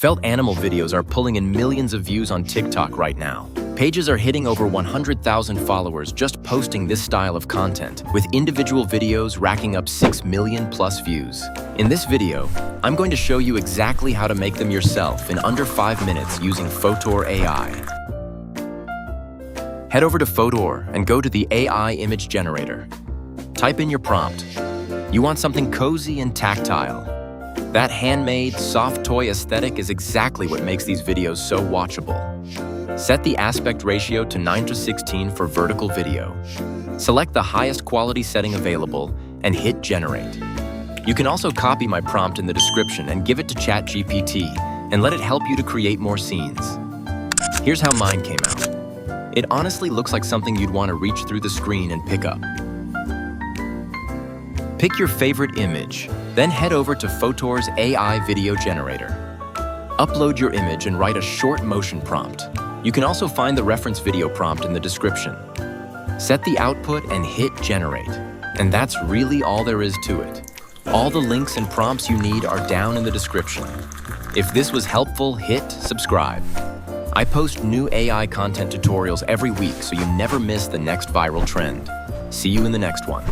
Felt animal videos are pulling in millions of views on TikTok right now. Pages are hitting over 100,000 followers just posting this style of content, with individual videos racking up 6 million plus views. In this video, I'm going to show you exactly how to make them yourself in under 5 minutes using Fotor AI. Head over to Fotor and go to the AI image generator. Type in your prompt. You want something cozy and tactile. That handmade, soft toy aesthetic is exactly what makes these videos so watchable. Set the aspect ratio to 9:16 for vertical video. Select the highest quality setting available and hit generate. You can also copy my prompt in the description and give it to ChatGPT and let it help you to create more scenes. Here's how mine came out. It honestly looks like something you'd want to reach through the screen and pick up. Pick your favorite image, then head over to Fotor's AI video generator. Upload your image and write a short motion prompt. You can also find the reference video prompt in the description. Set the output and hit generate. And that's really all there is to it. All the links and prompts you need are down in the description. If this was helpful, hit subscribe. I post new AI content tutorials every week so you never miss the next viral trend. See you in the next one.